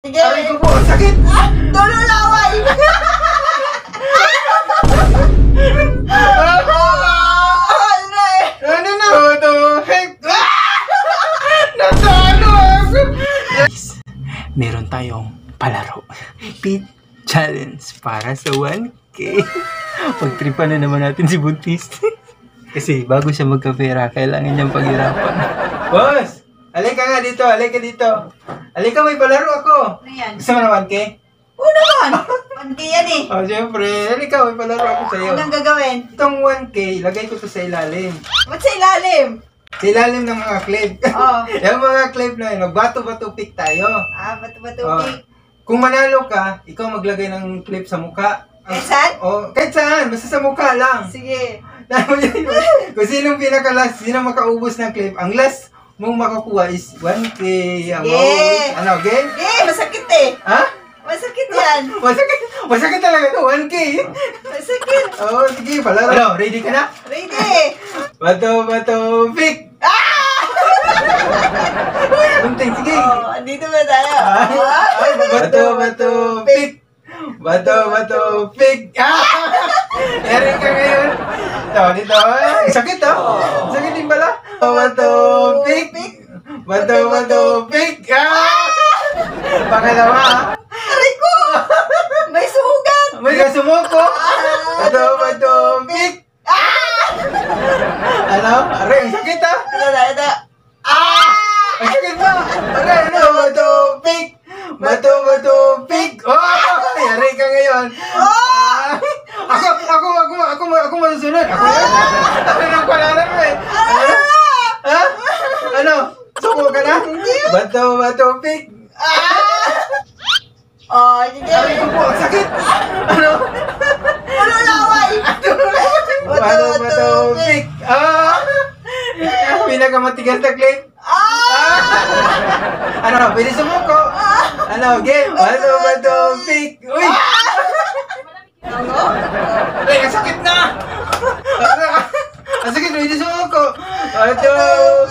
Sige. Aray ko po, ang sakit! Dulo laway! Ano na? Natalo ako! Meron tayong palaro. Pit Challenge para sa 1K. Pagtripan na naman natin si Buntis. Kasi bago siya magkapera, kailangan niyang paghirapan. Boss! Alika nga dito, alika dito. Alika, may palaro ako. Ano yan? Gusto mo na 1K? Oo naman! 1K yan eh. Oh, siyempre. Alika, may palaro ako sa'yo. Anong gagawin? Itong 1K, lagay ko to sa ilalim. Ba't sa ilalim? Sa ilalim ng mga clip. Oo. Yung mga clip na yun, magbato-bato pick tayo. Bato-bato Oh. pick. Kung manalo ka, ikaw maglagay ng clip sa mukha. Eh, saan? Oh, kahit saan, basta sa mukha lang. Sige. Kung sinong pinaka-last, sino makaubos ng clip, ang last mong makakuha is 1K. Yeah. Ano, game? Masakit eh. Ha? Masakit yan. Masakit talaga to, 1K. Masakit. Oh, sige, palaro. Ano, ready ka na? Ready. Bato-bato pick! Bunting, sige. Andito ba tayo? Bato-bato pick! Bato-bato pick! Yari ka ngayon. Dito. Sakit sakit din pala. Bato-bato pick! Bato-bato pick! Pangalawa. Aray ko! May sugat! May kasumuko. Bato-bato pick! Ano? Aray, ang sakit Ito. Ang sakit ba? Aray, bato-bato pick! Bato-bato pick! Yari ka ngayon. Ako masusunod. Ako nang palaran mo eh. Ha? Ano? Suko ka na? Bato-bato pick! Sige. Aray ko po, ang sakit! Ano? Dulo laway! Bato-bato pick! Pinakamatigas na clip. Ano? Pwede sumuko. Ano? Game? Bato-bato pick! Uy! Ay, ang sakit na! Ang sakit, pwede sumuko. Bato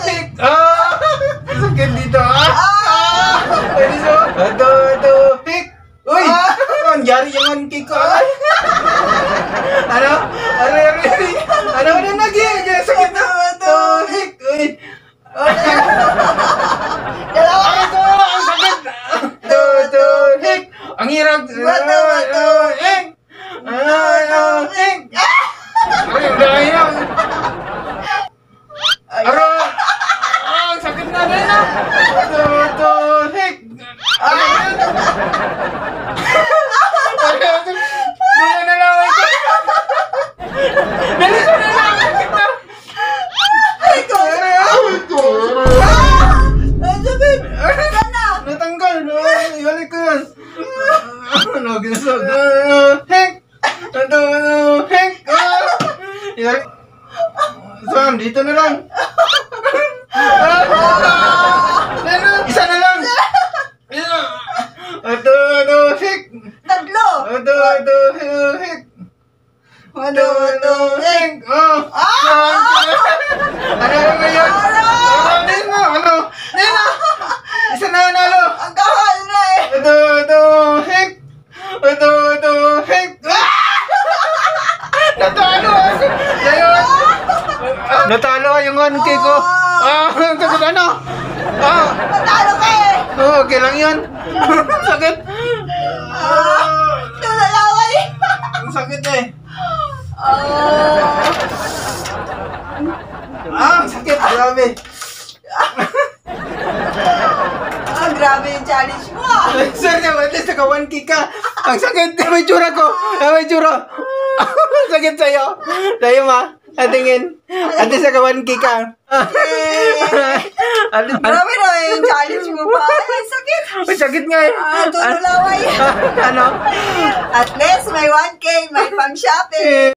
pick! Ang sakit dito. Pwede sumuko. Bato pick! Uy! Ang yari yung 1K ko. Ano? Ano na naging? Ang sakit na. Bato pick! Uy! Dalawa! Ang sakit! Bato pick! Ang hirap! Bato pick! Pick! Ay, dahil na! Ang sakit na rin na! Bato pick! Dulo na lang ito! Bilisan na lang! Sakit na! Aray ko! Ang sakit! Saan na? Natanggal! Ibalik ko yan! Ano, ginasag? Hek! Hek! Ibalik! Saan? Dito na lang! Isa na lang! Hek! Tatlo! Hek! Bato-bato pick! Hek! Ano ngayon? Ano? Isa na nanalo! Ang kahal na eh! Hek! Hek! Natalo ako! Natalo yung 1K ko! Sakit ano? Matalo ka eh! Okay lang yan! Sakit! Dulo laway! Ang sakit eh! Ang sakit! Grabe! Grabe yung challenge mo Sir, at least naka 1K ka! Ang sakit! May tsura ko! May tsura! Ang sakit sa'yo! Sa'yo ma! Tingin! At least naka 1K ka! Grabe na yung challenge mo pa. Ay, sakit! Ang sakit nga eh! Dulo laway! Ano? At least may 1K, may pang shopping.